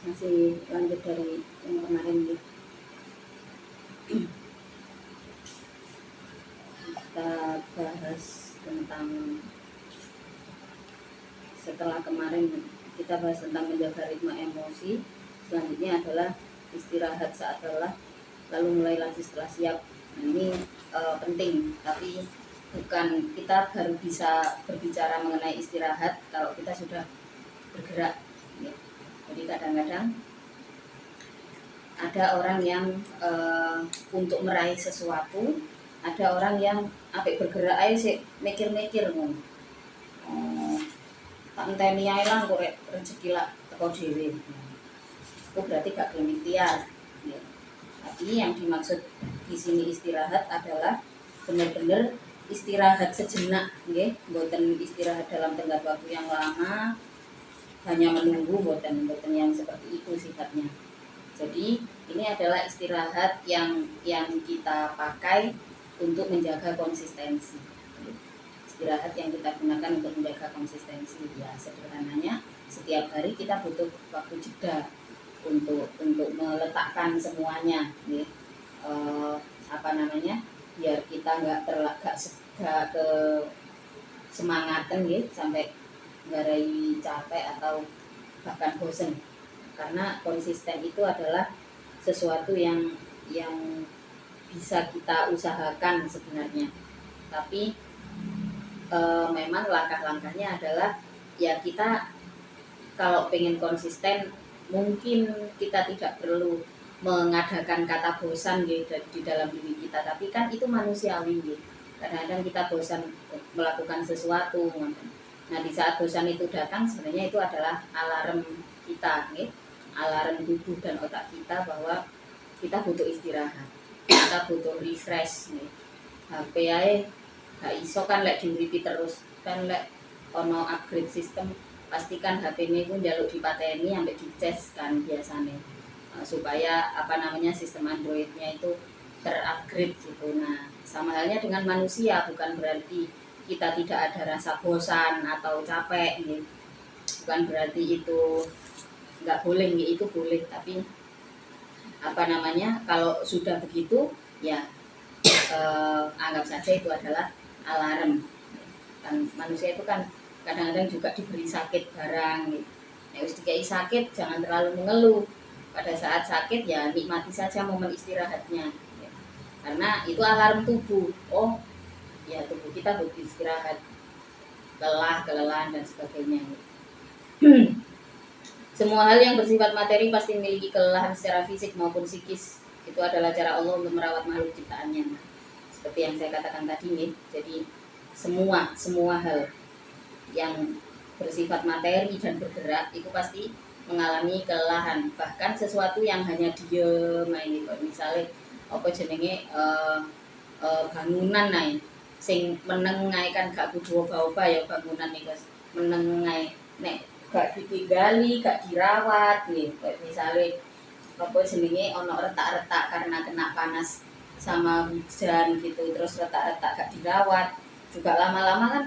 Masih lanjut dari yang kemarin gitu. Kita bahas tentang, setelah kemarin kita bahas tentang menjaga ritme emosi, selanjutnya adalah istirahat saat lelah, lalu mulai lagi setelah siap. Nah, ini penting, tapi bukan, kita baru bisa berbicara mengenai istirahat kalau kita sudah bergerak ya. Jadi kadang-kadang ada orang yang untuk meraih sesuatu, ada orang yang apik bergerak aja sih mikir-mikir ngono. Tak enteni ae lah kok rezeki lah teko dhewe. Itu berarti gak gelem ikhtiar. Ya. Tapi yang dimaksud di sini istirahat adalah benar-benar istirahat sejenak, nggih, mboten istirahat dalam tenggat waktu yang lama, hanya menunggu, mboten yang seperti itu sifatnya. Jadi ini adalah istirahat yang kita pakai untuk menjaga konsistensi. Istirahat yang kita gunakan untuk menjaga konsistensi. Ya sederhananya setiap hari kita butuh waktu jeda untuk meletakkan semuanya, ya. Biar kita nggak ke semangatan, ya, sampai ngarai capek atau bahkan bosan. Karena konsisten itu adalah sesuatu yang bisa kita usahakan sebenarnya, tapi memang langkah-langkahnya adalah ya kita kalau pengen konsisten mungkin kita tidak perlu mengadakan kata bosan gitu di dalam diri kita, tapi kan itu manusiawi gitu. Kadang-kadang kita bosan melakukan sesuatu. Nah di saat bosan itu datang, sebenarnya itu adalah alarm kita, gitu. Alarm tubuh dan otak kita bahwa kita butuh istirahat, kita butuh refresh nih. HP ae gak iso kan lek diuripi terus, kan lek ono upgrade sistem pastikan HP ini pun jaluk dipateni sampai dicas kan biasanya, supaya sistem Androidnya itu terupgrade gitu. Nah sama halnya dengan manusia, bukan berarti kita tidak ada rasa bosan atau capek nih. Bukan berarti itu nggak boleh, itu boleh, tapi kalau sudah begitu ya anggap saja itu adalah alarm. Kan manusia itu kan kadang-kadang juga diberi sakit barang gitu. Nah, dikai sakit jangan terlalu mengeluh. Pada saat sakit ya nikmati saja momen istirahatnya ya. Karena itu alarm tubuh, oh ya tubuh kita butuh istirahat, lelah, kelelahan dan sebagainya gitu. Semua hal yang bersifat materi pasti memiliki kelelahan secara fisik maupun psikis. Itu adalah cara Allah untuk merawat makhluk ciptaannya. Seperti yang saya katakan tadi nih. Jadi semua hal yang bersifat materi dan bergerak itu pasti mengalami kelelahan. Bahkan sesuatu yang hanya diem, misalnya bangunan naik, sing meneng kan gak kudu oba-oba ya bangunan nih guys. Meneng nek gak ditinggali, gak dirawat nih, misalnya ono retak-retak karena kena panas sama hujan gitu, terus retak-retak gak dirawat juga lama-lama kan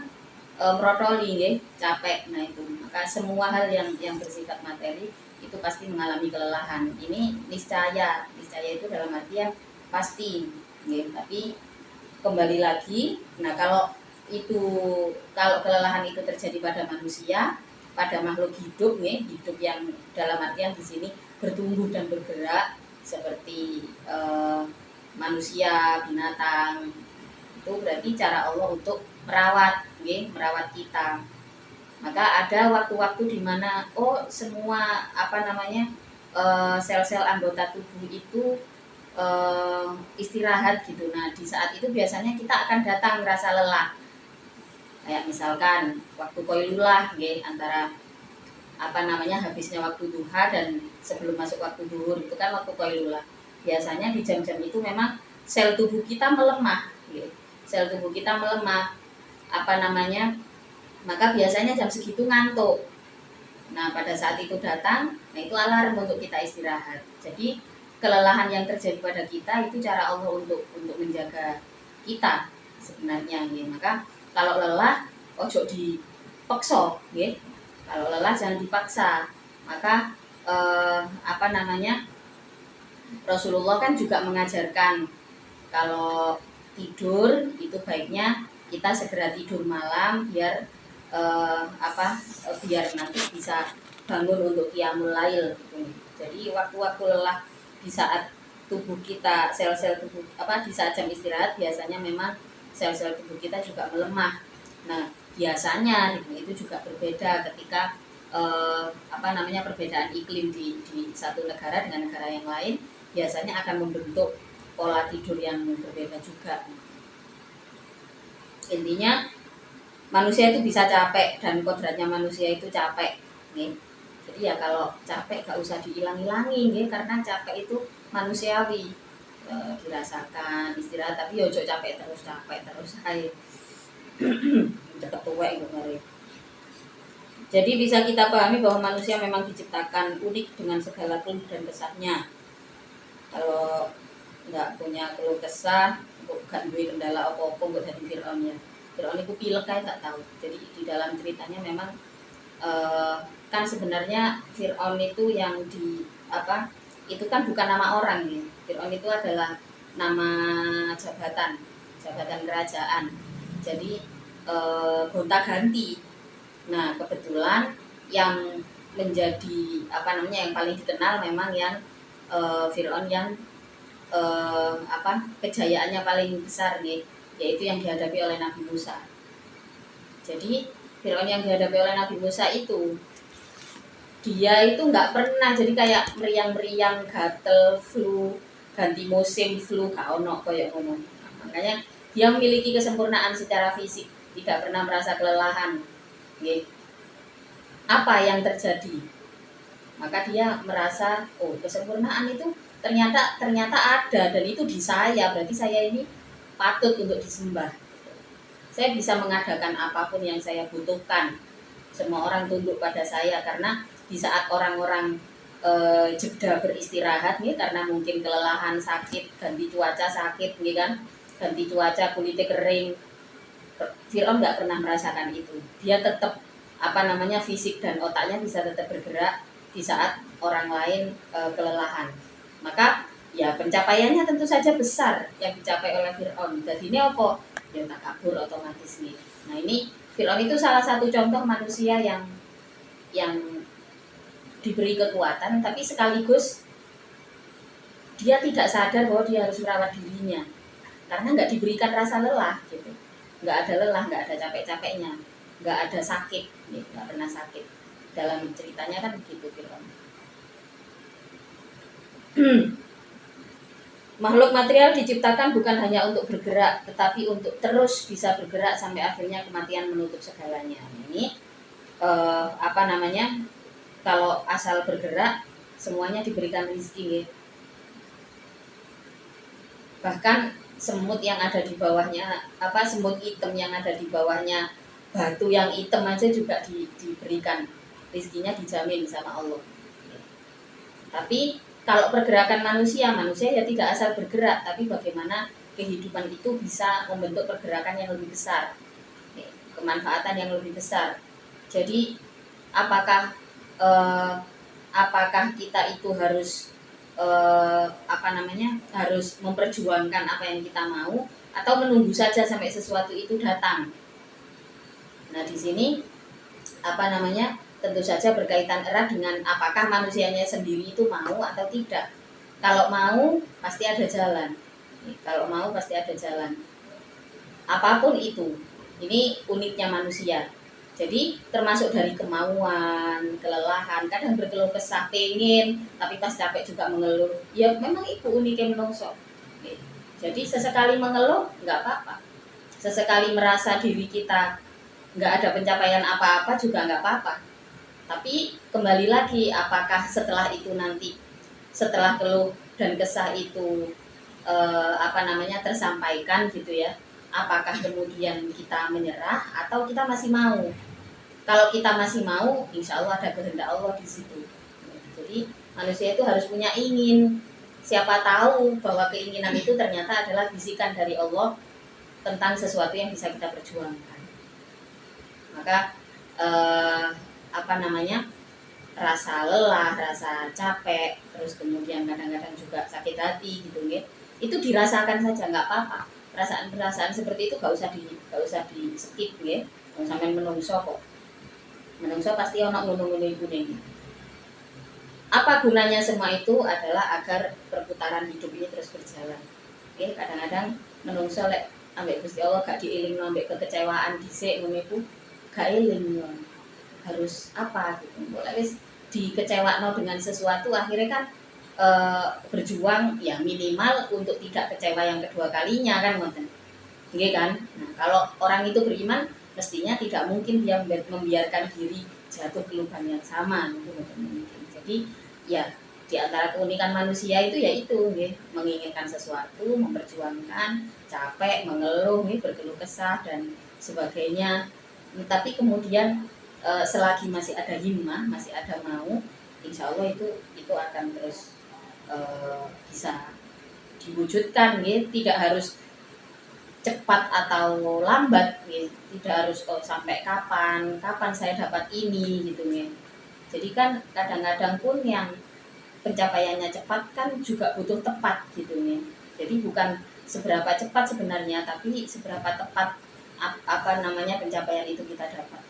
merotoli ya, capek. Nah itu, maka semua hal yang bersifat materi itu pasti mengalami kelelahan. Ini niscaya itu dalam artian pasti ya, tapi kembali lagi, nah kalau kelelahan itu terjadi pada manusia, pada makhluk hidup nih, hidup yang dalam artian di sini bertumbuh dan bergerak seperti manusia, binatang, itu berarti cara Allah untuk merawat kita. Maka ada waktu-waktu di mana semua sel-sel anggota tubuh itu istirahat gitu. Nah di saat itu biasanya kita akan datang merasa lelah. Kayak misalkan waktu qailulah antara habisnya waktu duha dan sebelum masuk waktu duhur, itu kan waktu qailulah. Biasanya di jam-jam itu memang sel tubuh kita melemah sel tubuh kita melemah, maka biasanya jam segitu ngantuk. Nah pada saat itu datang, nah itu alarm untuk kita istirahat. Jadi kelelahan yang terjadi pada kita itu cara Allah untuk menjaga kita sebenarnya ya. Maka kalau lelah ojo dipaksa ya. Kalau lelah jangan dipaksa. Maka Rasulullah kan juga mengajarkan kalau tidur itu baiknya kita segera tidur malam biar biar nanti bisa bangun untuk qiyamul lail gitu. Jadi waktu-waktu lelah di saat tubuh kita, sel-sel tubuh di saat jam istirahat biasanya memang sel-sel tubuh kita juga melemah. Nah biasanya itu juga berbeda ketika perbedaan iklim di satu negara dengan negara yang lain biasanya akan membentuk pola tidur yang berbeda juga. Intinya manusia itu bisa capek dan kodratnya manusia itu capek nih. Jadi ya kalau capek gak usah dihilang-hilangi nih, karena capek itu manusiawi dirasakan istirahat, tapi yo capek terus ayo cepet tuwek gitu. Jadi bisa kita pahami bahwa manusia memang diciptakan unik dengan segala keluh dan kesahnya. Kalau nggak punya keluh kesah, gak duwe kendala apa-apa nggak jadi Fir'aun ya. Fir'aun itu pilek kayak nggak tahu. Jadi di dalam ceritanya memang kan sebenarnya Fir'aun itu yang itu kan bukan nama orang ya. Fir'aun itu adalah nama jabatan kerajaan. Jadi gonta-ganti. Nah kebetulan yang menjadi yang paling dikenal memang yang Fir'aun yang kejayaannya paling besar nih, yaitu yang dihadapi oleh Nabi Musa. Jadi Fir'aun yang dihadapi oleh Nabi Musa itu dia itu nggak pernah jadi kayak meriang-meriang, gatel, flu, ganti musim flu, gak ono kayak ngono. Makanya dia memiliki kesempurnaan secara fisik, tidak pernah merasa kelelahan. Apa yang terjadi? Maka dia merasa kesempurnaan itu ternyata ada dan itu di saya, berarti saya ini patut untuk disembah. Saya bisa mengadakan apapun yang saya butuhkan. Semua orang tunduk pada saya karena di saat orang-orang jeda beristirahat nih karena mungkin kelelahan, sakit, ganti cuaca sakit nih kan, ganti cuaca kulitnya kering. Fir'aun nggak pernah merasakan itu. Dia tetap fisik dan otaknya bisa tetap bergerak di saat orang lain kelelahan. Maka ya pencapaiannya tentu saja besar yang dicapai oleh Fir'aun. Jadi ini apa? Ya takabur otomatis nih. Nah ini Fir'aun itu salah satu contoh manusia yang diberi kekuatan tapi sekaligus dia tidak sadar bahwa dia harus merawat dirinya karena nggak diberikan rasa lelah gitu. Nggak ada lelah, nggak ada capek-capeknya, nggak ada sakit, nggak pernah sakit. Dalam ceritanya kan begitu Fir'aun. Makhluk material diciptakan bukan hanya untuk bergerak, tetapi untuk terus bisa bergerak sampai akhirnya kematian menutup segalanya. Ini kalau asal bergerak semuanya diberikan rezeki. Bahkan semut yang ada di bawahnya, semut hitam yang ada di bawahnya batu yang hitam aja juga diberikan rezekinya, dijamin sama Allah. Tapi kalau pergerakan manusia ya tidak asal bergerak, tapi bagaimana kehidupan itu bisa membentuk pergerakan yang lebih besar, kemanfaatan yang lebih besar. Jadi apakah kita itu harus harus memperjuangkan apa yang kita mau atau menunggu saja sampai sesuatu itu datang. Nah di sini tentu saja berkaitan erat dengan apakah manusianya sendiri itu mau atau tidak. Kalau mau pasti ada jalan. Apapun itu. Ini uniknya manusia. Jadi termasuk dari kemauan, kelelahan, kadang berkeluh kesah, pengen, tapi pas capek juga mengeluh. Ya memang itu uniknya menungso. Jadi sesekali mengeluh nggak apa-apa. Sesekali merasa diri kita nggak ada pencapaian apa-apa juga nggak apa-apa. Tapi kembali lagi, apakah setelah itu nanti, setelah keluh dan kesah itu tersampaikan gitu ya, apakah kemudian kita menyerah atau kita masih mau. Kalau kita masih mau, insya Allah ada kehendak Allah di situ. Jadi manusia itu harus punya ingin. Siapa tahu bahwa keinginan itu ternyata adalah bisikan dari Allah tentang sesuatu yang bisa kita perjuangkan. Maka apa namanya, rasa lelah, rasa capek, terus kemudian kadang-kadang juga sakit hati gitu, itu dirasakan saja, nggak apa-apa. Perasaan-perasaan seperti itu gak usah di skip, sampai menungso kok. Menungso pasti ono ngono-ngono iku ning. Apa gunanya semua itu adalah agar perputaran hidup ini terus berjalan. Kadang-kadang menungso lek ambek Gusti Allah gak dielingno ambek kekecewaan dhisik ngono iku gak eling yo. Harus apa gitu. Boleh wis dikecewakno dengan sesuatu akhirnya kan berjuang ya minimal untuk tidak kecewa yang kedua kalinya kan ngoten. Nggih kan? Nah, kalau orang itu beriman mestinya tidak mungkin dia membiarkan diri jatuh ke lubang yang sama gitu. Jadi ya di antara keunikan manusia itu yaitu menginginkan sesuatu, memperjuangkan, capek, mengeluh, berkeluh kesah dan sebagainya. Tapi kemudian selagi masih ada himmah, masih ada mau, insya Allah itu akan terus bisa diwujudkan, tidak harus cepat atau lambat, tidak harus sampai kapan saya dapat ini gitu ya. Jadi kan kadang-kadang pun yang pencapaiannya cepat kan juga butuh tepat gitu ya. Jadi bukan seberapa cepat sebenarnya, tapi seberapa tepat apa namanya pencapaian itu kita dapat.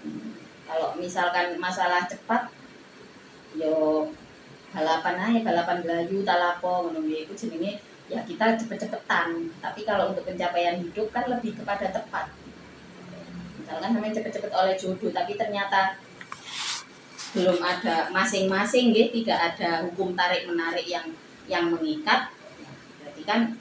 Kalau misalkan masalah cepat, yo balapan belayu talapo ngono itu jenenge ya kita cepet-cepetan. Tapi kalau untuk pencapaian hidup kan lebih kepada tepat. Misalkan namanya cepet-cepet oleh jodoh, tapi ternyata belum ada masing-masing, tidak ada hukum tarik menarik yang mengikat, berarti kan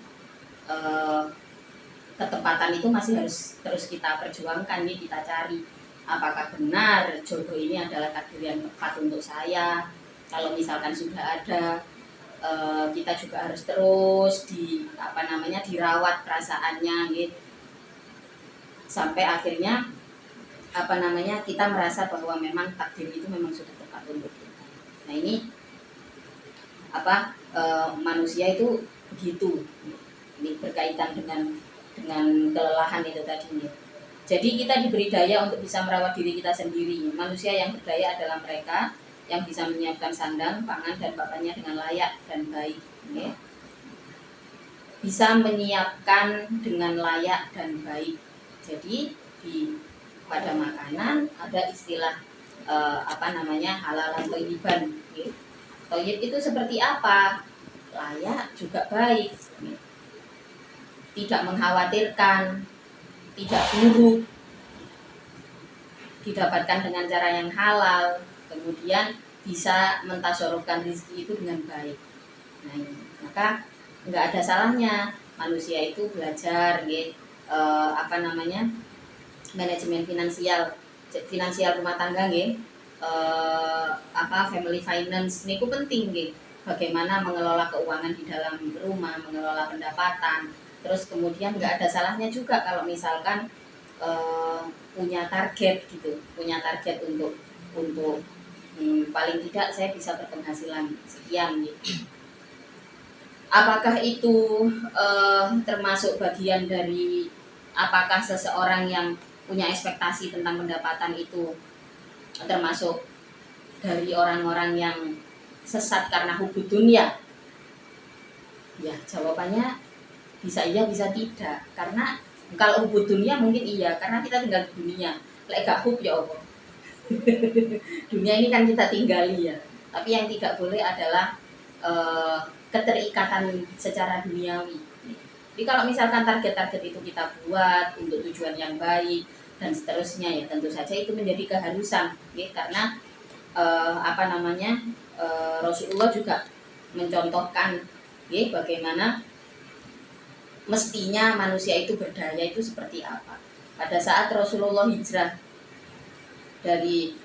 ketepatan itu masih harus terus kita perjuangkan, kita cari apakah benar jodoh ini adalah takdir yang tepat untuk saya. Kalau misalkan sudah ada, kita juga harus terus dirawat perasaannya, sampai akhirnya kita merasa bahwa memang takdir itu memang sudah tepat untuk kita. Nah ini manusia itu begitu, ini berkaitan dengan kelelahan itu tadi. Jadi kita diberi daya untuk bisa merawat diri kita sendiri. Manusia yang berdaya adalah mereka yang bisa menyiapkan sandang, pangan, dan pakannya dengan layak dan baik. Bisa menyiapkan dengan layak dan baik. Jadi pada makanan ada istilah halal dan thayyiban. Thayyib itu seperti apa? Layak juga baik. Tidak mengkhawatirkan, tidak buruk, didapatkan dengan cara yang halal, kemudian bisa mentasorofkan rezeki itu dengan baik. Nah, maka nggak ada salahnya manusia itu belajar, manajemen finansial rumah tangga, family finance niku penting, bagaimana mengelola keuangan di dalam rumah, mengelola pendapatan. Terus kemudian nggak ada salahnya juga kalau misalkan punya target untuk paling tidak saya bisa berpenghasilan sekian gitu. Apakah itu termasuk bagian dari apakah seseorang yang punya ekspektasi tentang pendapatan itu termasuk dari orang-orang yang sesat karena hubud dunia? Ya jawabannya bisa iya bisa tidak, karena kalau hubud dunia mungkin iya karena kita tinggal di dunia. Lek gak hub ya Allah. Dunia ini kan kita tinggali ya, tapi yang tidak boleh adalah keterikatan secara duniawi. Jadi kalau misalkan target-target itu kita buat untuk tujuan yang baik dan seterusnya, ya tentu saja itu menjadi keharusan, karena Rasulullah juga mencontohkan bagaimana mestinya manusia itu berdaya itu seperti apa. Pada saat Rasulullah hijrah dari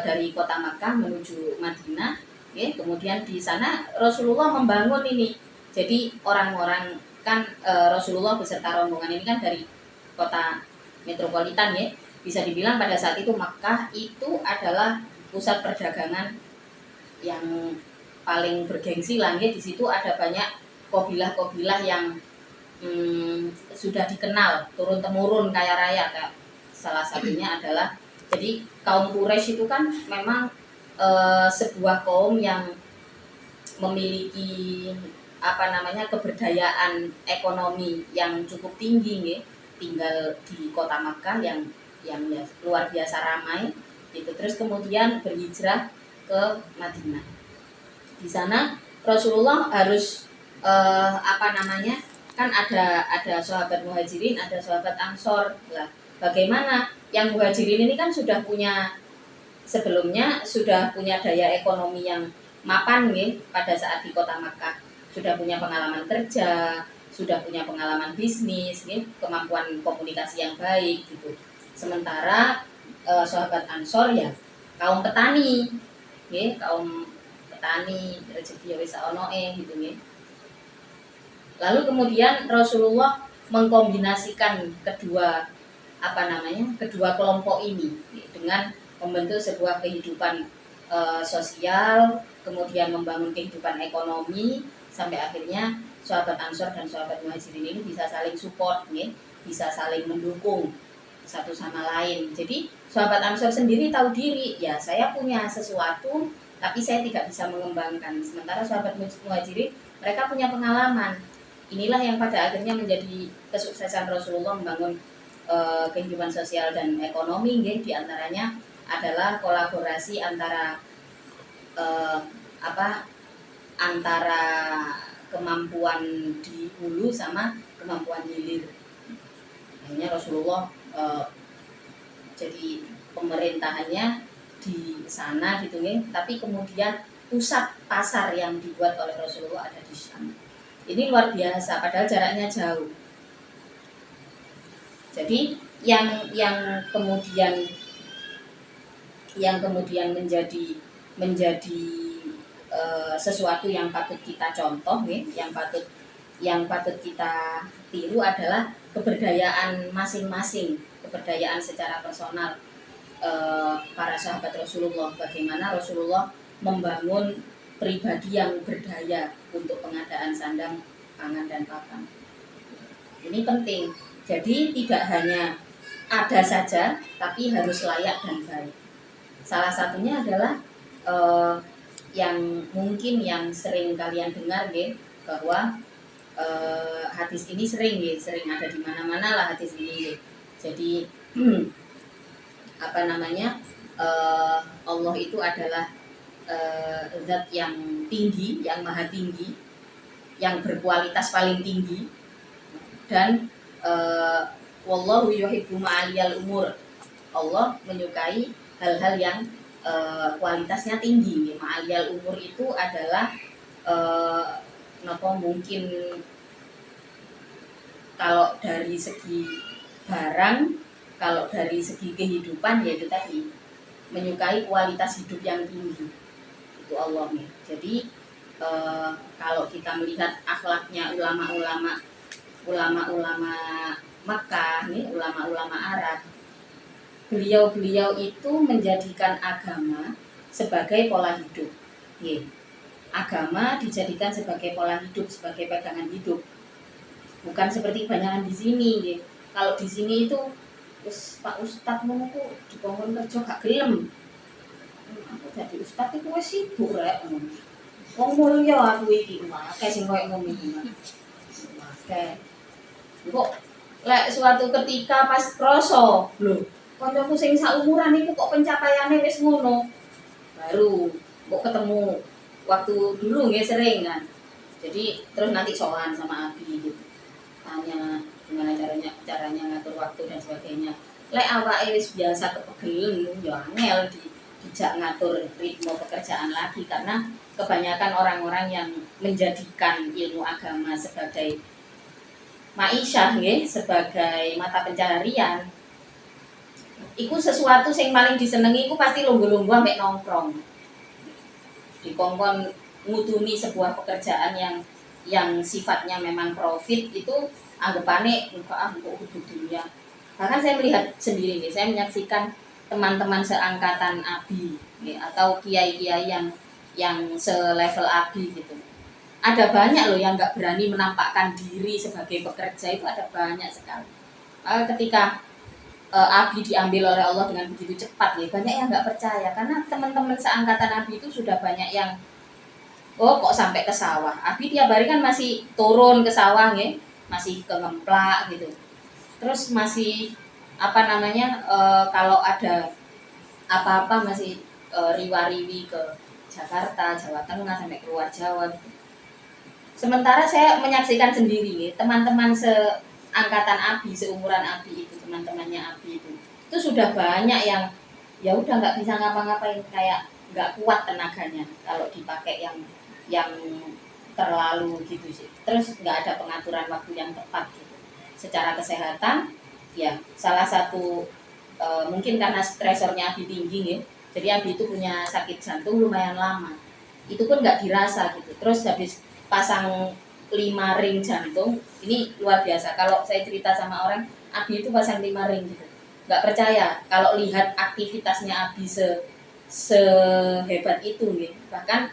dari kota Makkah menuju Madinah, kemudian di sana Rasulullah membangun ini. Jadi orang-orang kan Rasulullah beserta rombongan ini kan dari kota metropolitan ya, bisa dibilang pada saat itu Makkah itu adalah pusat perdagangan yang paling bergengsi lah ya. Di situ ada banyak kabilah-kabilah yang sudah dikenal turun temurun kaya raya, kayak salah satunya adalah, jadi kaum Quraisy itu kan memang sebuah kaum yang memiliki keberdayaan ekonomi yang cukup tinggi ya. Tinggal di kota Makkah yang ya, luar biasa ramai gitu. Terus kemudian berhijrah ke Madinah. Di sana Rasulullah harus kan ada sahabat Muhajirin, ada sahabat Ansor lah. Bagaimana yang Muhajirin ini kan sebelumnya sudah punya daya ekonomi yang mapan nih pada saat di kota Makkah, sudah punya pengalaman kerja, sudah punya pengalaman bisnis nih, kemampuan komunikasi yang baik gitu. Sementara sahabat Ansor ya kaum petani nih, kaum petani rezeki wis onoe gitu nih. Lalu kemudian Rasulullah mengkombinasikan kedua kelompok ini dengan membentuk sebuah kehidupan sosial, kemudian membangun kehidupan ekonomi, sampai akhirnya sahabat Ansor dan sahabat Muhajirin ini bisa saling support nih, bisa saling mendukung satu sama lain. Jadi sahabat Ansor sendiri tahu diri, ya saya punya sesuatu tapi saya tidak bisa mengembangkan. Sementara sahabat Muhajirin mereka punya pengalaman. Inilah yang pada akhirnya menjadi kesuksesan Rasulullah membangun kehidupan sosial dan ekonomi, di antaranya adalah kolaborasi antara antara kemampuan di hulu sama kemampuan hilir. Akhirnya Rasulullah jadi pemerintahannya di sana gitu ya, tapi kemudian pusat pasar yang dibuat oleh Rasulullah ada di Syam. Ini luar biasa, padahal jaraknya jauh. Jadi yang kemudian menjadi sesuatu yang patut kita contoh nih, yang patut kita tiru adalah keberdayaan masing-masing, keberdayaan secara personal para sahabat Rasulullah. Bagaimana Rasulullah membangun pribadi yang berdaya untuk pengadaan sandang, pangan, dan papan. Ini penting. Jadi tidak hanya ada saja, tapi harus layak dan baik. Salah satunya adalah yang mungkin yang sering kalian dengar bahwa hadis ini sering ada di mana-mana lah hadis ini. Jadi Allah itu adalah zat yang tinggi, yang maha tinggi, yang berkualitas paling tinggi, dan wallahu yuhibbu ma'aliyal umur. Allah menyukai hal-hal yang kualitasnya tinggi. Ma'aliyal umur itu adalah mungkin kalau dari segi barang, kalau dari segi kehidupan, yaitu tadi menyukai kualitas hidup yang tinggi. Itu Allah nih. Jadi kalau kita melihat akhlaknya ulama-ulama Makkah nih, ulama-ulama Arab, beliau itu menjadikan agama sebagai pola hidup. Agama dijadikan sebagai pola hidup, sebagai pegangan hidup. Bukan seperti kebanyakan di sini. Kalau di sini itu Pak Ustadz menunggu dikongkon kerja gak gelem. Aku jadi Ustadz itu wis sibuk rek. Wong mulya aku iki, akeh sing koyo ngono iki. Akeh. Kok lek suatu ketika pas kroso, lho, kancaku sing saumuran iku kok pencapaiane wis ngono. Baru kok ketemu waktu dulu nggih sering kan. Jadi terus nanti sowan sama Abi gitu. Tanya gimana caranya ngatur waktu dan sebagainya. Lek awake wis biasa kepegelen ya angel dijak ngatur ritme pekerjaan lagi, karena kebanyakan orang-orang yang menjadikan ilmu agama sebagai ma'isyah sebagai mata pencaharian, iku sesuatu yang paling disenengi iku pasti lungguh-lungguh ambek nongkrong. Dikongkon ngutuni sebuah pekerjaan yang yang sifatnya memang profit itu anggapannya enggak untuk dunia. Bahkan saya melihat sendiri nih, saya menyaksikan teman-teman seangkatan Abi atau kiai-kiai yang selevel Abi gitu. Ada banyak loh yang nggak berani menampakkan diri sebagai pekerja, itu ada banyak sekali. Ketika Abi diambil oleh Allah dengan begitu cepat ya, banyak yang nggak percaya karena teman-teman seangkatan Abi itu sudah banyak yang kok sampai ke sawah. Abi tiap hari kan masih turun ke sawah ya, masih ke ngemplak gitu. Terus masih kalau ada apa-apa masih riwa-riwi ke Jakarta, Jawa Tengah sampai keluar Jawa gitu. Sementara saya menyaksikan sendiri teman-teman seangkatan Abi, seumuran Abi itu, teman-temannya Abi itu sudah banyak yang ya udah nggak bisa ngapa-ngapain, kayak nggak kuat tenaganya kalau dipakai yang terlalu gitu sih. Terus nggak ada pengaturan waktu yang tepat gitu. Secara kesehatan ya salah satu mungkin karena stresornya Abi tinggi ya. Jadi Abi itu punya sakit jantung lumayan lama. Itu pun nggak dirasa gitu. Terus habis pasang 5 ring jantung, ini luar biasa. Kalau saya cerita sama orang, Abi itu pasang 5 ring gitu. Nggak percaya kalau lihat aktivitasnya Abi sehebat itu gitu. Bahkan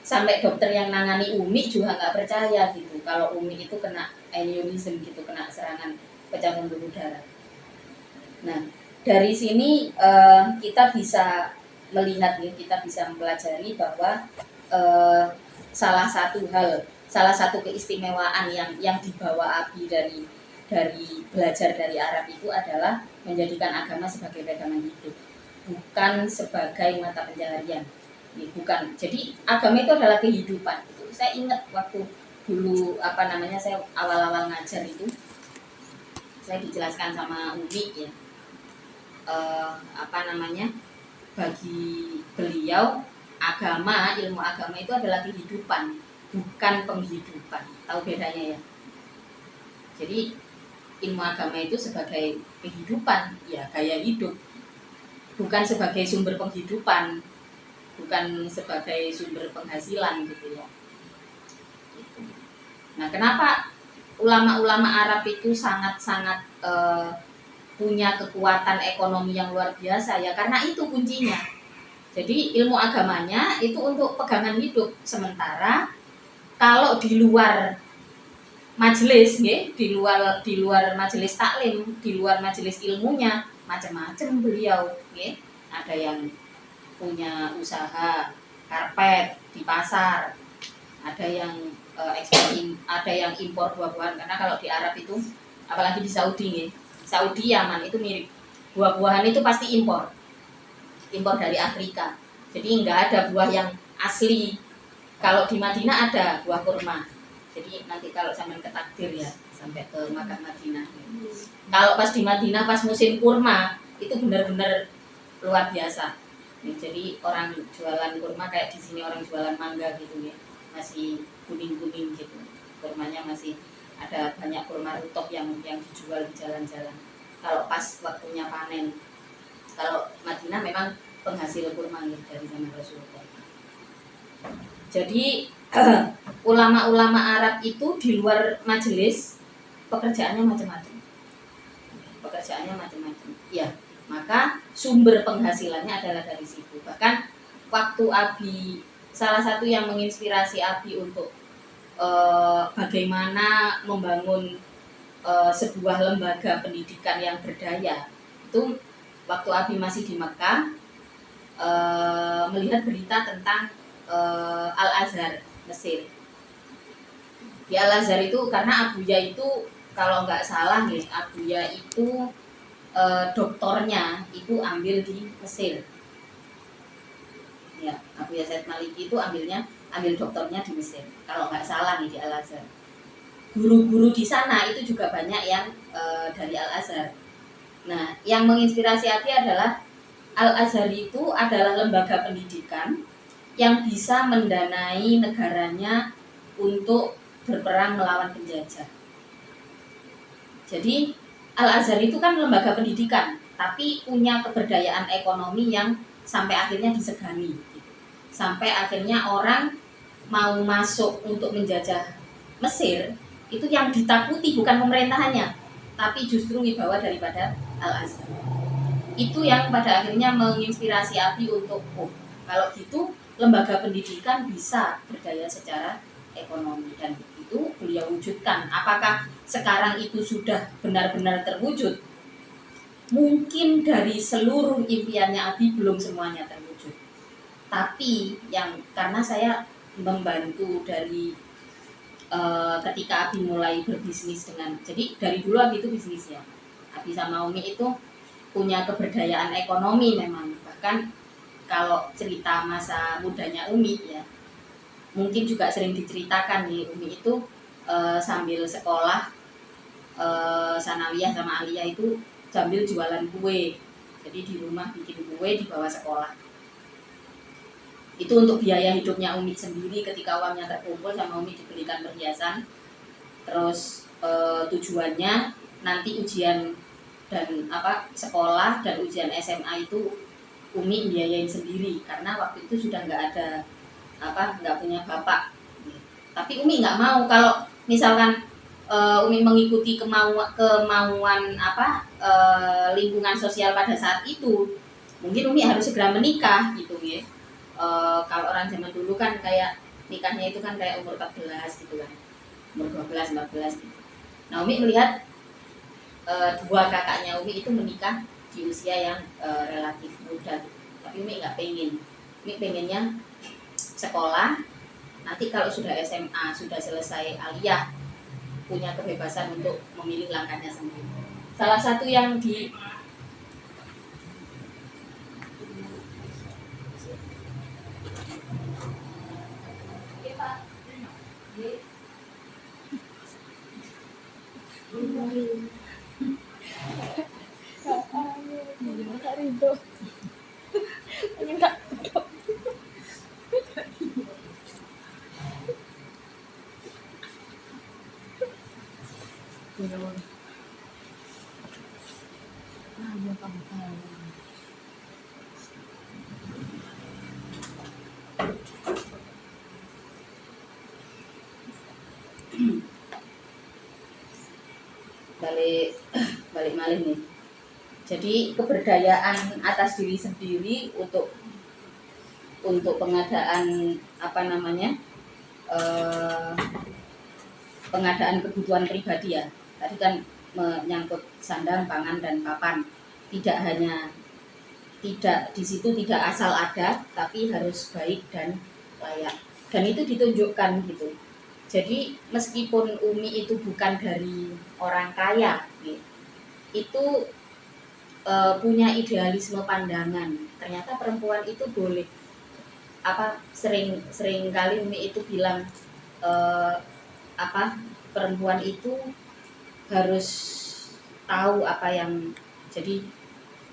sampai dokter yang nangani Umi juga nggak percaya gitu kalau Umi itu kena aneurism gitu, kena serangan pecah pembuluh darah. Nah, dari sini kita bisa melihat nih, kita bisa mempelajari bahwa salah satu keistimewaan yang dibawa Abi dari belajar dari Arab itu adalah menjadikan agama sebagai pegangan hidup, bukan sebagai mata pencaharian. Bukan. Jadi agama itu adalah kehidupan. Itu saya ingat waktu dulu saya awal-awal ngajar itu, saya dijelaskan sama Umi ya. Bagi beliau ilmu agama itu adalah kehidupan, bukan penghidupan. Tahu bedanya ya? Jadi ilmu agama itu sebagai kehidupan, ya gaya hidup, bukan sebagai sumber penghidupan, bukan sebagai sumber penghasilan gitu ya. Nah, kenapa ulama-ulama Arab itu sangat-sangat punya kekuatan ekonomi yang luar biasa ya, karena itu kuncinya. Jadi ilmu agamanya itu untuk pegangan hidup, sementara kalau di luar majelis ya, di luar majelis taklim, di luar majelis ilmunya, macam-macam beliau ya. Ada yang punya usaha karpet di pasar, ada yang ada yang impor buah-buahan, karena kalau di Arab itu apalagi di Saudi nih, Saudi Yaman itu mirip, buah-buahan itu pasti impor dari Afrika. Jadi nggak ada buah yang asli. Kalau di Madinah ada buah kurma. Jadi nanti kalau sampai ke takdir ya sampai ke Makkah Madinah. Kalau pas di Madinah pas musim kurma itu benar-benar luar biasa. Jadi orang jualan kurma kayak di sini orang jualan mangga gitu ya, masih kuning-kuning gitu. Kurmanya masih ada banyak kurma rutok yang dijual di jalan-jalan. Kalau pas waktunya panen. Kalau Madinah memang penghasil kurma dari zaman Rasulullah. Jadi ulama-ulama Arab itu di luar majelis pekerjaannya macam-macam. Ya, maka sumber penghasilannya adalah dari situ. Bahkan waktu Abi, salah satu yang menginspirasi Abi untuk bagaimana membangun sebuah lembaga pendidikan yang berdaya, itu waktu Abi masih di Mekah, melihat berita tentang Al-Azhar Mesir. Di Al-Azhar itu karena Abuya itu kalau nggak salah nih, Abuya itu doktornya itu ambil di Mesir. Ya, Abuya Said Maliki itu ambil doktornya di Mesir. Kalau nggak salah nih di Al-Azhar. Guru-guru di sana itu juga banyak yang dari Al-Azhar. Nah, yang menginspirasi Abi adalah Al-Azhar itu adalah lembaga pendidikan yang bisa mendanai negaranya untuk berperang melawan penjajah. Jadi Al-Azhar itu kan lembaga pendidikan, tapi punya keberdayaan ekonomi yang sampai akhirnya disegani. Sampai akhirnya orang mau masuk untuk menjajah Mesir itu yang ditakuti bukan pemerintahannya, tapi justru wibawa daripada Al-Azhar. Itu yang pada akhirnya menginspirasi Abi untuk kalau gitu lembaga pendidikan bisa berdaya secara ekonomi, dan itu beliau wujudkan. Apakah sekarang itu sudah benar-benar terwujud? Mungkin dari seluruh impiannya Abi belum semuanya terwujud. Tapi yang karena saya membantu dari ketika Abi mulai berbisnis dengan, jadi dari dulu Abi itu bisnisnya, Abi sama Umi itu punya keberdayaan ekonomi memang. Bahkan kalau cerita masa mudanya Umi ya, mungkin juga sering diceritakan nih, Umi itu sambil sekolah sanawiyah sama aliyah itu sambil jualan kue. Jadi di rumah bikin kue dibawa sekolah. Itu untuk biaya hidupnya Umi sendiri. Ketika uangnya terkumpul sama Umi dibelikan perhiasan. Terus tujuannya nanti ujian dan sekolah dan ujian SMA itu Umi biayain sendiri, karena waktu itu sudah nggak punya bapak. Tapi Umi nggak mau kalau misalkan Umi mengikuti kemauan lingkungan sosial pada saat itu, mungkin Umi harus segera menikah gitu ya. Kalau orang zaman dulu kan kayak nikahnya itu kan kayak umur 14 gitu kan, umur 12, 14 gitu. Nah Umi melihat dua kakaknya Umi itu menikah di usia yang relatif muda, tapi Umi nggak pengen. Umi pengennya sekolah, nanti kalau sudah SMA, sudah selesai aliyah, punya kebebasan untuk memilih langkahnya sendiri. Salah satu yang di balik malih nih. Jadi keberdayaan atas diri sendiri untuk pengadaan pengadaan kebutuhan pribadi ya. Tadi kan menyangkut sandang, pangan, dan papan. Tidak di situ tidak asal ada, tapi harus baik dan layak. Dan itu ditunjukkan gitu. Jadi meskipun Umi itu bukan dari orang kaya, gitu, itu punya idealisme pandangan. Ternyata perempuan itu boleh sering kali Umi itu bilang perempuan itu harus tahu apa yang, jadi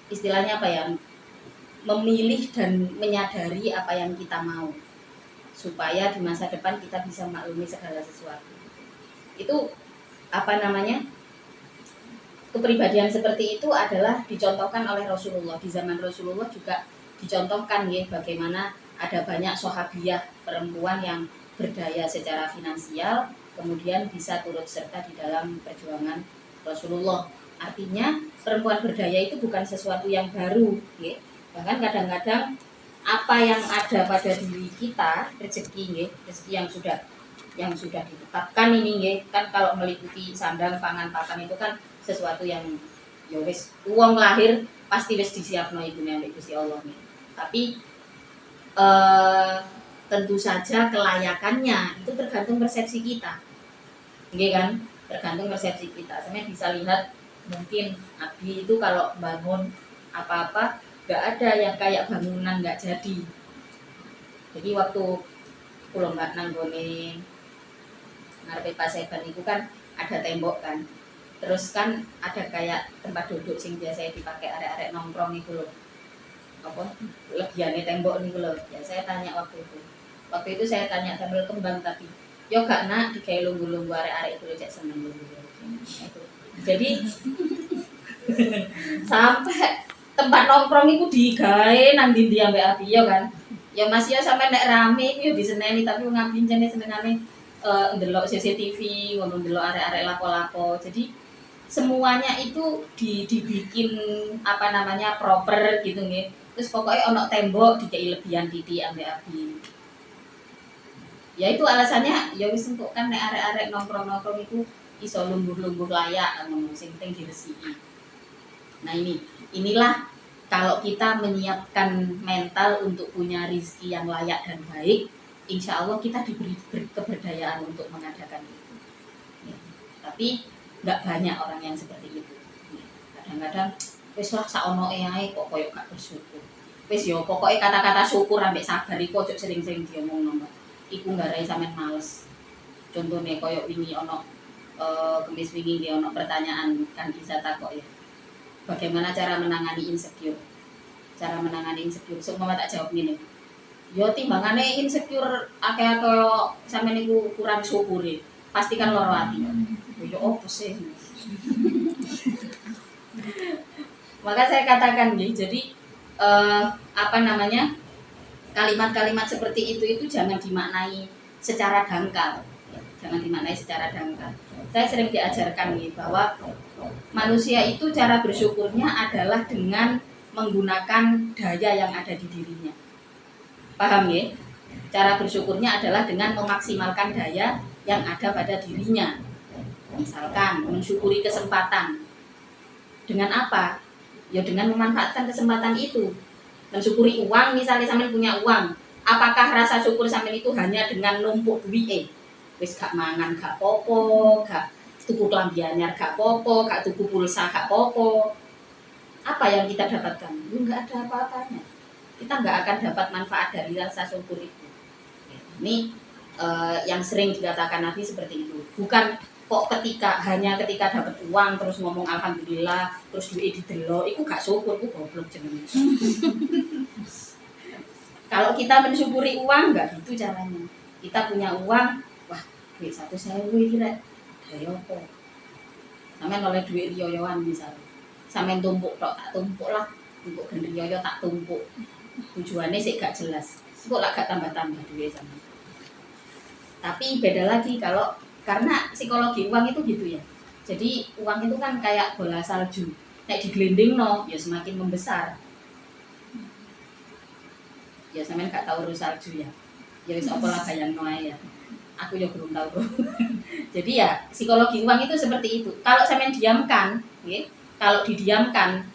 istilahnya memilih dan menyadari apa yang kita mau, supaya di masa depan kita bisa maklumi segala sesuatu. Itu kepribadian seperti itu adalah dicontohkan oleh Rasulullah. Di zaman Rasulullah juga dicontohkan ya, bagaimana ada banyak sahabiah perempuan yang berdaya secara finansial, kemudian bisa turut serta di dalam perjuangan Rasulullah. Artinya perempuan berdaya itu bukan sesuatu yang baru ya. Bahkan kadang-kadang apa yang ada pada diri kita, rezeki yang sudah ditetapkan ini kan, kalau meliputi sandang, pangan, papan itu kan sesuatu yang ya wis wong lahir pasti wis disiapno ibu nek Gusti Allah nih. Tapi tentu saja kelayakannya itu tergantung persepsi kita. Nggih kan? Tergantung persepsi kita. Saya bisa lihat mungkin Abi itu kalau bangun apa-apa nggak ada yang kayak bangunan nggak jadi. Jadi waktu kula mbak nanggone ngarepe Paseban itu kan ada tembok kan. Terus kan ada kayak tempat duduk sing biasa dipakai arek-arek nongkrong itu loh. Lebihannya tembok niku loh. Ya saya tanya waktu itu. Waktu itu saya tanya sambil kembang, tapi yo gak nak digawe lunggu-lunggu arek-arek itu cek seneng lunggu. Itu. Jadi sampai tempat nongkrong itu digawe nang ndi ambek Abi yo kan. Ya Mas ya sampai nek rame yo diseneni, tapi ngabincene senengane ndelok CCTV, ngono ndelok arek-arek lapo-lapo. Jadi semuanya itu dibikin apa namanya proper gitu nggih. Terus pokoknya ono tembok dikei lebihan titik ambek abi. Ya itu alasannya ya wis engko kan nek arek-arek nongkrong-nongkrong itu iso lungguh-lungguh layak ngono sing penting diresiki. Nah inilah kalau kita menyiapkan mental untuk punya rezeki yang layak dan baik, insya Allah kita diberi keberdayaan untuk mengadakan itu. Ya. Tapi nggak banyak orang yang seperti itu. Ya. Kadang-kadang wis lah saonoe ae kok koyo gak bersyukur. Wis yo pokoknya kata-kata syukur ambek sabar iku ojo sering-sering diomongno. Iku nggarai sampean males. Contohnya koyo wingi ono kemis wingi dia ono pertanyaan kan bisa takok ya. Bagaimana cara menangani insecure? Cara menangani insecure. Semua tak jawab gini. Yo timbangane insecure akeh-akeh sampean niku kurang syukuri. Pastikan loro ati. Yo opo sih? Maka saya katakan nih, jadi apa namanya? Kalimat-kalimat seperti itu jangan dimaknai secara dangkal. Jangan dimaknai secara dangkal. Saya sering diajarkan nih bahwa manusia itu cara bersyukurnya adalah dengan menggunakan daya yang ada di dirinya. Paham ya? Cara bersyukurnya adalah dengan memaksimalkan daya yang ada pada dirinya. Misalkan mensyukuri kesempatan. Dengan apa? Ya dengan memanfaatkan kesempatan itu. Mensyukuri uang, misalnya sampean punya uang, apakah rasa syukur sampean itu hanya dengan numpuk duit? Wis gak mangan gak popo, gak tuku klambi anyar gak popo, gak tuku pulsa gak popo. Apa yang kita dapatkan? Enggak ada apa-apanya. Kita nggak akan dapat manfaat dari rasa syukur itu. Ini yang sering dikatakan Nabi seperti itu. Bukan kok hanya ketika dapat uang terus ngomong alhamdulillah terus duit didelok itu gak syukur, itu goblok jenenge. Kalau kita mensyukuri uang enggak gitu caranya. Kita punya uang, wah duit 1.000 iki rek daya apa? Sampeyan oleh duit riyoyoan misalnya. Sampeyan tumpuk tok tak tumpuk lah. Tumpuk gendriyoyo tak tumpuk. Tujuannya sih gak jelas. Kok lah gak tambah-tambah duit sama. Tapi beda lagi kalau karena psikologi uang itu gitu ya. Jadi uang itu kan kayak bola salju. Nek digelinding no, ya semakin membesar. Ya sampean gak tahu urus salju ya. Ya wis apa lah bayangno ae ya. Aku ya belum tahu. Jadi ya psikologi uang itu seperti itu. Kalau sampean diamkan, nggih, kalau didiamkan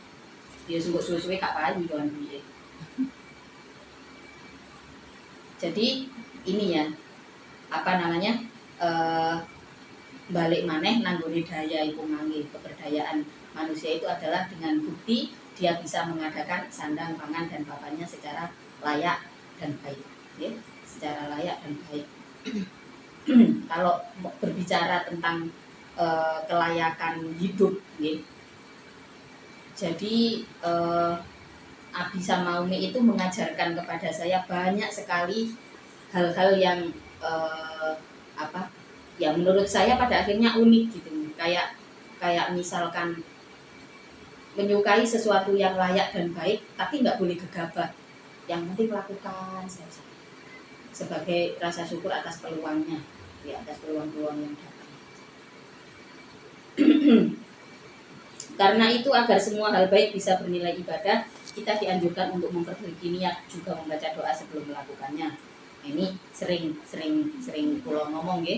ya sungguh suwe-suwe gak payu doan duit. Jadi ini ya apa namanya balik maneh nanggone daya iku ngangge keberdayaan manusia itu adalah dengan bukti dia bisa mengadakan sandang pangan dan papannya secara layak dan baik ya, secara layak dan baik. Kalau berbicara tentang kelayakan hidup ya. Jadi Abi sama Umi itu mengajarkan kepada saya banyak sekali hal-hal yang apa ya menurut saya pada akhirnya unik gitu, kayak misalkan menyukai sesuatu yang layak dan baik tapi nggak boleh gegabah, yang penting lakukan saja sebagai rasa syukur atas peluangnya ya, atas peluang-peluang yang datang. Karena itu agar semua hal baik bisa bernilai ibadah, kita dianjurkan untuk memperbaiki niat juga membaca doa sebelum melakukannya. Ini sering pulau ngomong ya.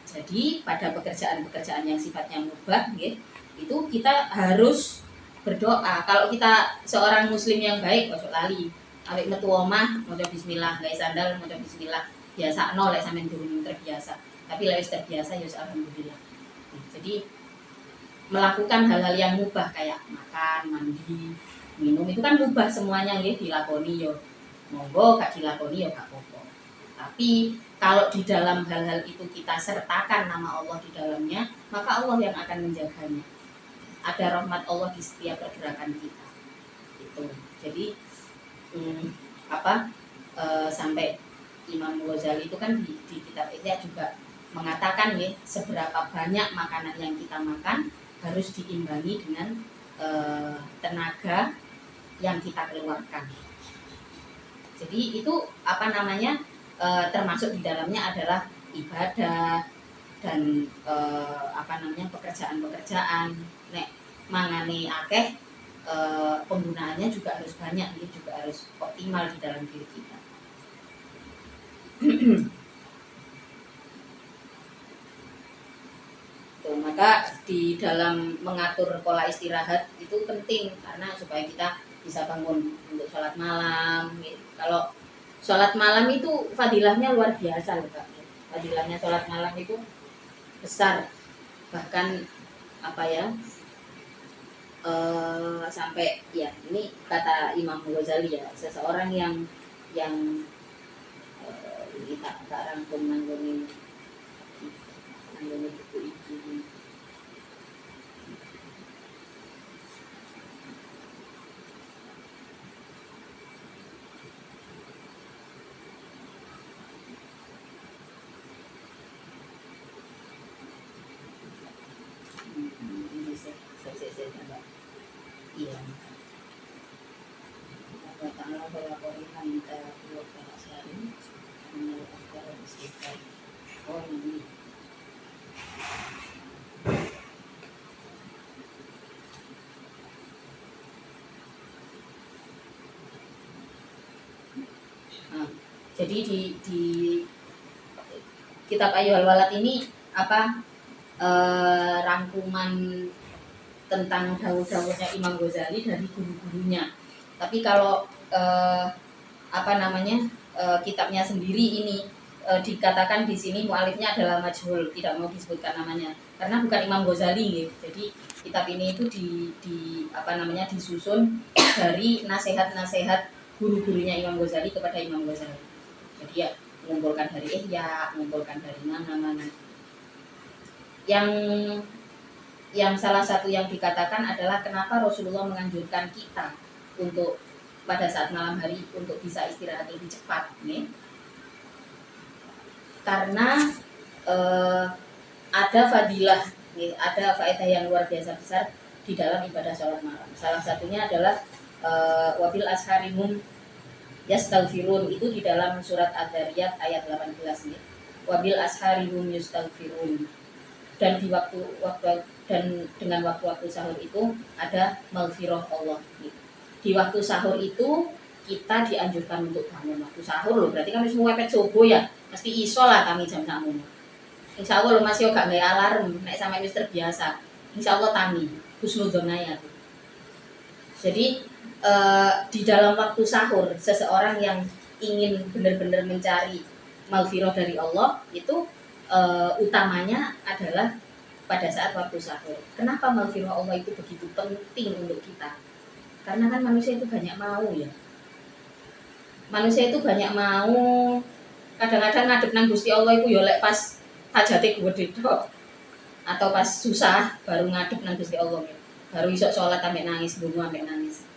Jadi pada pekerjaan-pekerjaan yang sifatnya mubah ya, itu kita harus berdoa. Kalau kita seorang muslim yang baik, ojo lali. Awake metu omah, maca bismillah, gawe sandal, maca bismillah. Biasa lek sampean durung terbiasa. Tapi lek wis terbiasa ya alhamdulillah. Jadi melakukan hal-hal yang mubah kayak makan, mandi, minum itu kan mubah semuanya ya, dilakoni yo. Monggo gak dilakoni yo gak apa-apa. Tapi kalau di dalam hal-hal itu kita sertakan nama Allah di dalamnya, maka Allah yang akan menjaganya. Ada rahmat Allah di setiap pergerakan kita. Itu. Jadi sampai Imam Ghazali itu kan di kitab Ihya juga mengatakan ya, seberapa banyak makanan yang kita makan harus diimbangi dengan tenaga yang kita keluarkan. Jadi itu termasuk di dalamnya adalah ibadah dan pekerjaan-pekerjaan. Nek mangane akeh, penggunaannya juga harus banyak, ini juga harus optimal di dalam diri kita. Tuh, maka di dalam mengatur pola istirahat itu penting karena supaya kita bisa bangun untuk sholat malam. Kalau sholat malam itu fadilahnya luar biasa loh Kak. Fadilahnya sholat malam itu besar, bahkan sampai ya ini kata Imam Ghazali ya, seseorang yang tak rangkum nanggone buku ini. Iya. Allah Ta'ala berlaporan kita keluar dari sehari menyeluruhkan istighfar. Oh ini. Nah, jadi di kitab Ayyuhal Walad ini rangkuman tentang dawuh-dawuhnya Imam Ghazali dari guru-gurunya. Tapi kalau kitabnya sendiri ini dikatakan di sini mualifnya adalah majhul, tidak mau disebutkan namanya karena bukan Imam Ghazali gitu. Jadi kitab ini itu disusun dari nasihat-nasihat guru-gurunya Imam Ghazali kepada Imam Ghazali. Jadi ya mengumpulkan dari Ihya, mengumpulkan dari mana-mana. Yang salah satu yang dikatakan adalah kenapa Rasulullah menganjurkan kita untuk pada saat malam hari untuk bisa istirahat lebih cepat, nih. Karena ada fadilah, nih, ada faedah yang luar biasa besar di dalam ibadah sholat malam. Salah satunya adalah wabil asharihum yastaghfirun, itu di dalam surat Ad-Dariyat ayat 18 nih. Wabil asharihum yastaghfirun. Dan di waktu dan dengan waktu-waktu sahur itu ada maghfirah Allah. Di waktu sahur itu kita dianjurkan untuk bangun waktu sahur loh. Berarti kami semua pepet subuh ya. Mesti iso lah kami jam sakmono. Insya Allah lo masih gak nggak alarm. Nek sampai wis terbiasa. Insya Allah kami husnudzon ya. Jadi di dalam waktu sahur seseorang yang ingin benar-benar mencari maghfirah dari Allah itu utamanya adalah pada saat waktu sahur. Kenapa maghfirah Allah itu begitu penting untuk kita? Karena kan manusia itu banyak mau ya. Manusia itu banyak mau. Kadang-kadang ngadep nang Gusti Allah itu ya lek pas hajate gede tok. Atau pas susah baru ngadep nang Gusti Allah. Baru isok sholat sampai nangis, bunga sampai nangis.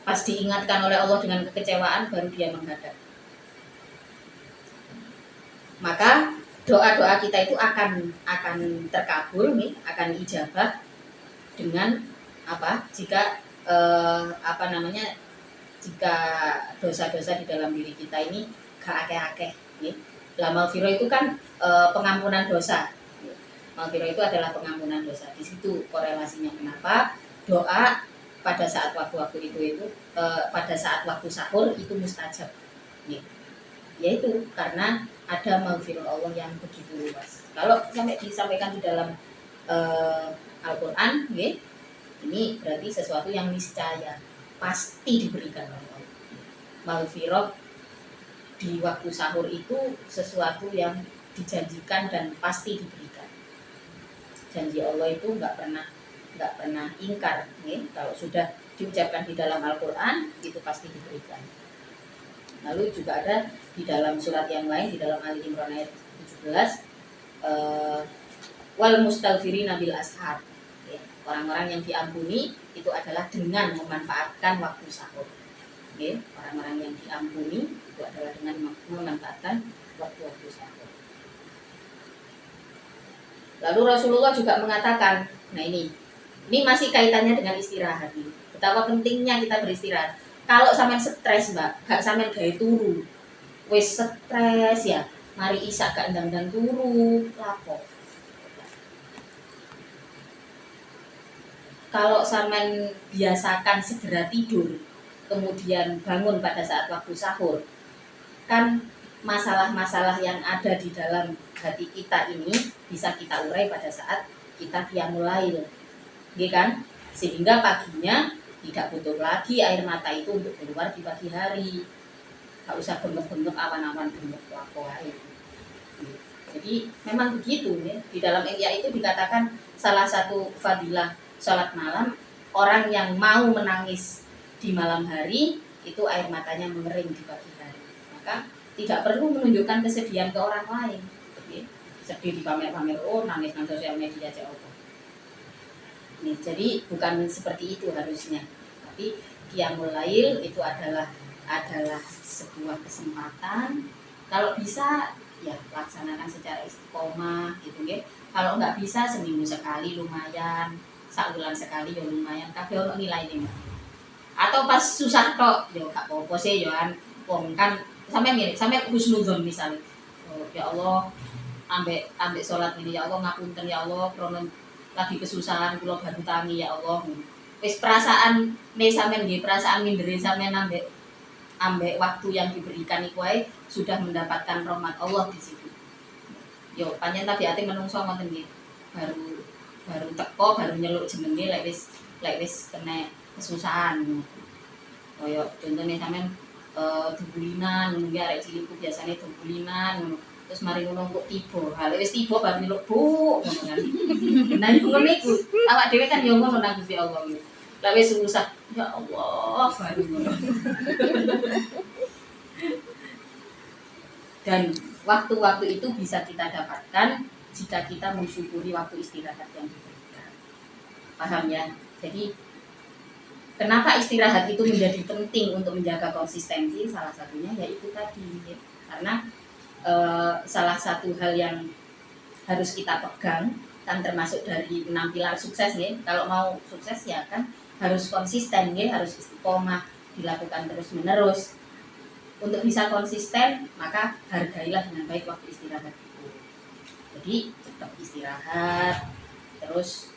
Pas diingatkan oleh Allah dengan kekecewaan baru dia menghadap. Maka doa-doa kita itu akan terkabul nih, akan ijabah dengan jika jika dosa-dosa di dalam diri kita ini gak akeh-akeh nih. Lah maghfirah itu kan pengampunan dosa. Maghfirah itu adalah pengampunan dosa. Di situ korelasinya kenapa doa pada saat waktu-waktu itu pada saat waktu sahur itu mustajab nih. Yaitu karena ada maghfirah Allah yang begitu luas. Kalau sampai disampaikan di dalam Al-Quran, ini berarti sesuatu yang niscaya pasti diberikan oleh Allah. Maghfirah di waktu sahur itu sesuatu yang dijanjikan dan pasti diberikan. Janji Allah itu nggak pernah ingkar, kalau sudah diucapkan di dalam Al-Quran itu pasti diberikan. Lalu juga ada di dalam surat yang lain, di dalam Ali Imran ayat 17, wal mustaghfirina bil ashar. Orang-orang yang diampuni itu adalah dengan memanfaatkan waktu sahur. Orang-orang yang diampuni itu adalah dengan memanfaatkan waktu-waktu sahur. Lalu Rasulullah juga mengatakan, nah ini masih kaitannya dengan istirahat nih. Betapa pentingnya kita beristirahat. Kalau sampean stres mbak, gak sampean gawe turu, wis stres ya, mari isak gak ndang-ndang turu lapo. Kalau sampean biasakan segera tidur, kemudian bangun pada saat waktu sahur, kan masalah-masalah yang ada di dalam hati kita ini bisa kita urai pada saat kita qiyamul lail, gitu kan? Sehingga paginya tidak butuh lagi air mata itu untuk keluar di pagi hari. Gak usah bengep-bengep awan-awan bengep air. Jadi memang begitu ya. Di dalam Ihya itu dikatakan salah satu fadilah sholat malam, orang yang mau menangis di malam hari itu air matanya mengering di pagi hari. Maka tidak perlu menunjukkan kesedihan ke orang lain. Sedih di pamer-pamer, oh nangis nang sosial media aja apa. Nih, jadi bukan seperti itu harusnya. Tapi qiyamul lail itu adalah sebuah kesempatan. Kalau bisa ya laksanakan secara istiqomah gitu ya. Kalau nggak bisa seminggu sekali lumayan, sabulan sekali ya lumayan. Tapi ono nilainya Mbak. Atau pas susah tok yo gak apa-apa sih yo wong kan sampai mirip, sampai husnudzon misalnya. Oh, ya Allah, ambek sholat ini ya Allah ngapunten ya Allah krono lagi kesusahan kula bantu tangi ya Allah. Wis perasaan sampean nggih, perasaan mindere sampean ambek waktu yang diberikan iku wae sudah mendapatkan rahmat Allah di situ. Yo pancen tabiate menungso ngoten nggih. Baru teko baru nyeluk jenenge lek wis kena kesusahan. Kaya contohnya sampean dubulinan ngono arek cilik ku biasane dubulinan terus mari ngono kok tiba. Ha wis tiba baru nyeluk Bu ngono kan. Nah iku ngono iku. Awak dhewe kan yo ngono nang Gusti Allah. Lah wis susah, ya Allah baru ngono. Dan waktu-waktu itu bisa kita dapatkan jika kita mensyukuri waktu istirahat yang diberikan. Paham ya? Jadi kenapa istirahat itu menjadi penting untuk menjaga konsistensi? Salah satunya yaitu tadi ya. Karena salah satu hal yang harus kita pegang kan termasuk dari 6 pilar sukses ya. Kalau mau sukses ya kan harus konsisten ya, harus istiqomah, dilakukan terus menerus. Untuk bisa konsisten maka hargailah dengan baik waktu istirahat itu. Jadi cepat istirahat. Terus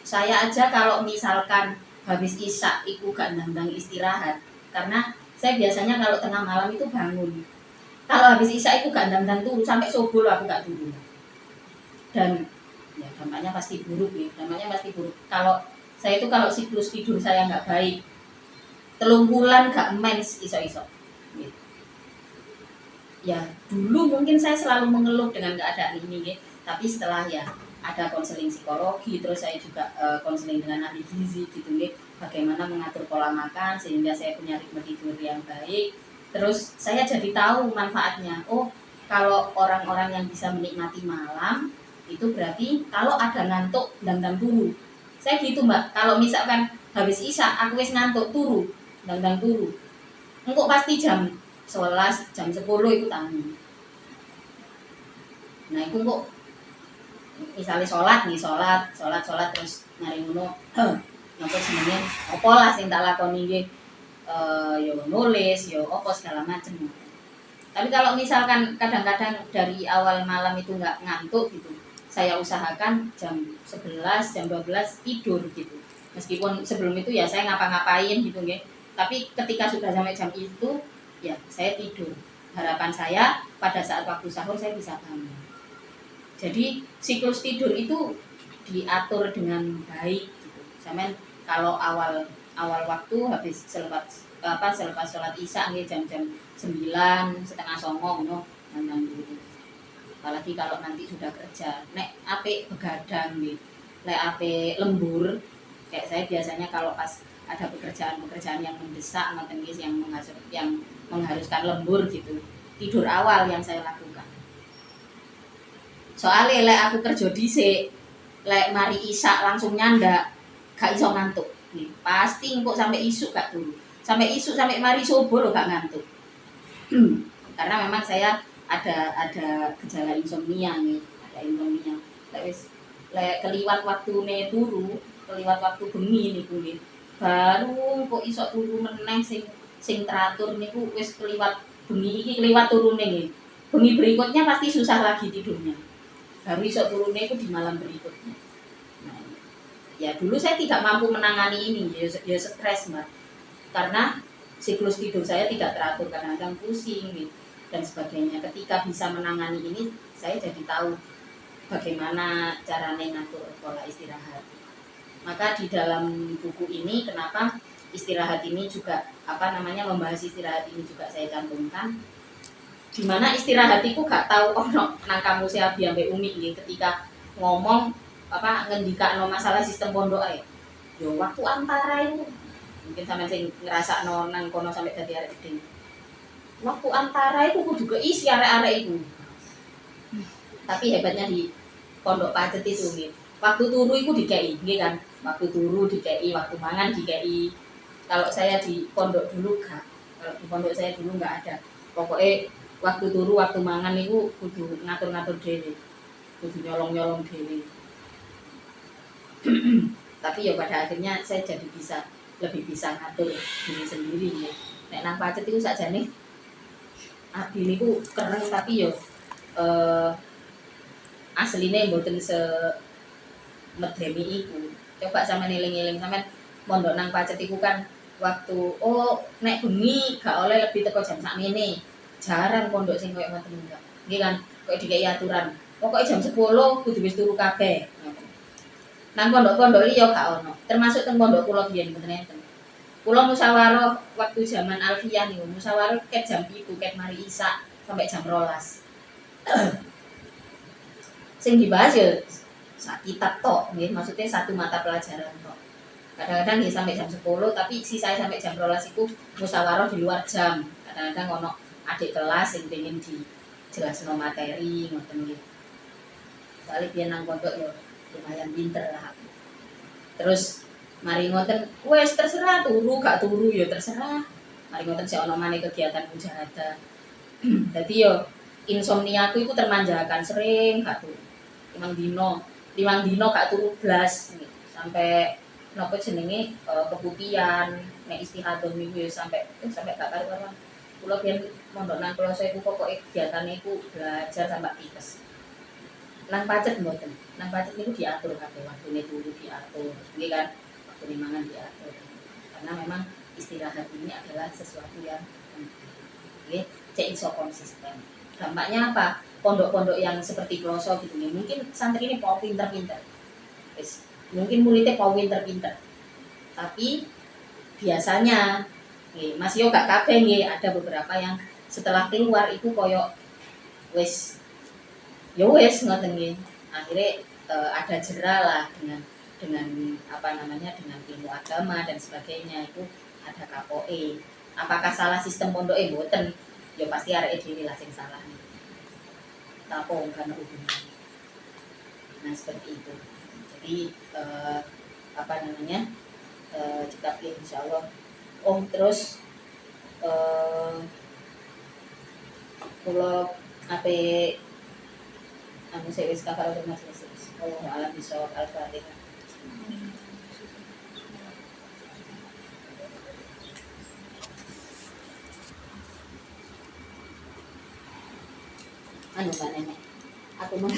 saya aja kalau misalkan habis isya itu gak nandang istirahat, karena saya biasanya kalau tengah malam itu bangun. Kalau habis isya itu gak nandang turu sampai subuh aku gak turu. Dan ya dampaknya pasti buruk ya, dampaknya pasti buruk. Kalau saya itu kalau siklus tidur saya nggak baik, 3 bulan gak mens iso-iso. Gitu. Ya dulu mungkin saya selalu mengeluh dengan keadaan ini ya, tapi setelah ya ada konseling psikologi, terus saya juga konseling dengan ahli gizi gitu ya, bagaimana mengatur pola makan sehingga saya punya ritme tidur yang baik. Terus saya jadi tahu manfaatnya. Oh, kalau orang-orang yang bisa menikmati malam itu berarti kalau ada ngantuk dan turu. Saya gitu Mbak, kalau misalkan habis isya aku wis ngantuk turu, dan turu. Engkau pasti jam 11, jam 10 itu tangi. Nah itu kok misalnya sholat terus nyari ngono napa jenenge apa lah sing tak lakoni nggih yo nulis yo apa segala macam. Tapi kalau misalkan kadang-kadang dari awal malam itu nggak ngantuk gitu, saya usahakan jam 11, jam 12 tidur gitu. Meskipun sebelum itu ya saya ngapa-ngapain gitu nggih. Tapi ketika sudah sampai jam itu ya saya tidur. Harapan saya pada saat waktu sahur saya bisa bangun. Jadi siklus tidur itu diatur dengan baik gitu. Sampai kalau awal waktu habis selepas sholat isya nggih jam-jam 9, setengah 9 ngono nang gitu. Apalagi kalau nanti sudah kerja, nek apik begadang nggih. Lek apik lembur, kayak saya biasanya kalau pas ada pekerjaan yang mendesak ngoten nggih yang mengharuskan lembur gitu. Tidur awal yang saya lakukan. Soalnya lek aku kerja dhisik, lek mari isya langsung nyandak, gak iso ngantuk. Nih, pasti engkau sampai isuk gak turu. Sampai isuk sampai mari subuh lo gak ngantuk. Karena memang saya ada gejala insomnia nih, ada insomnia. Lek keliwat waktune turu, keliwat waktu bengi niku nggih. Baru kok iso turu meneh sing teratur niku wis keliwat bengi iki keliwat turune nggih. bengi berikutnya pasti susah lagi tidurnya, baru iso turunnya itu di malam berikutnya. Nah, ya dulu saya tidak mampu menangani ini, ya stres Mbak, karena siklus tidur saya tidak teratur, kadang-kadang pusing gitu, dan sebagainya. Ketika bisa menangani ini, saya jadi tahu bagaimana caranya ngatur pola istirahat. Maka di dalam buku ini, kenapa istirahat ini juga membahas istirahat ini juga saya cantumkan, dimana istirahat itu gak tahu nang kamu siapi sampai umi gitu, ketika ngomong ngendikakno masalah sistem pondok yo waktu antara itu mungkin sampai sing ngerasa nang kono sampai dadi arek gede, waktu antara itu kudu keisi arek-arek itu. Tapi hebatnya di pondok Pacet itu gitu, waktu turu itu dikei gitu kan, waktu turu dikei, waktu mangan dikei. Kalau saya di pondok dulu gak, kalau di pondok saya dulu nggak ada, pokoknya waktu turu waktu mangan itu kudu ngatur-ngatur dhewe, kudu nyolong-nyolong dhewe. Tapi ya pada akhirnya saya jadi lebih bisa ngatur diri sendiri ya. Nek nang Pacet itu sakjane abi niku keren, tapi yo asline mboten medeni iku. Coba sampean eling-eling, sampean mondok nang Pacet iku kan waktu nek bengi gak oleh lebih teko jam sakmene. Jarang pondok sing koyo ngoten enggak. Nggih kan, koyo dikai aturan. Pokoke jam 10 kudu wis turu kabeh. Nang pondok-pondok liya gak ono. Termasuk teng pondok kula biyen mboten enten. Kula musyawarah waktu zaman Alfiyah niku, musyawarah ket jam 7 ket mari Isya sampai jam 12. Sing dibahas ya sak kitab tok, nggih, maksudnya satu mata pelajaran tok. Kadang-kadang ya sampai jam 10, tapi sisa sampai jam 12 itu musyawarah di luar jam. Kadang-kadang ono adik kelas yang pengen dijelasno materi ngoten nggih. Soalnya biyen nang pondok ya lumayan pinter lah aku. Terus mari ngoten wes terserah turu gak turu ya terserah. Mari ngoten sik ono maneh kegiatan mujahadah. Dadi yo insomnia aku itu termanjakan, sering gak turu. 5 dino gak turu blas sampai napa jenenge keputihan, nek istihadah niku ya sampai gak karu-karuan. Kula biyen mondok nang kloso iku pokoke kegiatane iku belajar sampai tipes. Nang Pacet mboten. Nang Pacet niku diatur kabeh, waktune turu diatur, nggih kan? Waktune mangan diatur. Karena memang istirahat ini adalah sesuatu yang nggih, cek iso konsisten. Dampaknya apa? Pondok-pondok yang seperti kloso gitu nih, mungkin santri ini mau pinter-pinter. Mungkin muridnya mau pinter-pinter. Tapi biasanya Mas yo gak kabeh nggih, ada beberapa yang setelah keluar itu koyo wis ya wes ngoten nggih. Akhirnya ada jera lah dengan dengan ilmu agama dan sebagainya, itu ada KPOE. Apakah salah sistem pondok mboten? Ya pasti arek dhewe lah sing salah nih. Tapo kan hubungan. Nah seperti itu. Jadi cekap ya insyaallah. Terus kula ape saya wis kafaratul majlis. Wallahu a'lam bishawab. Al-Fatihah. Mbak Nenek, aku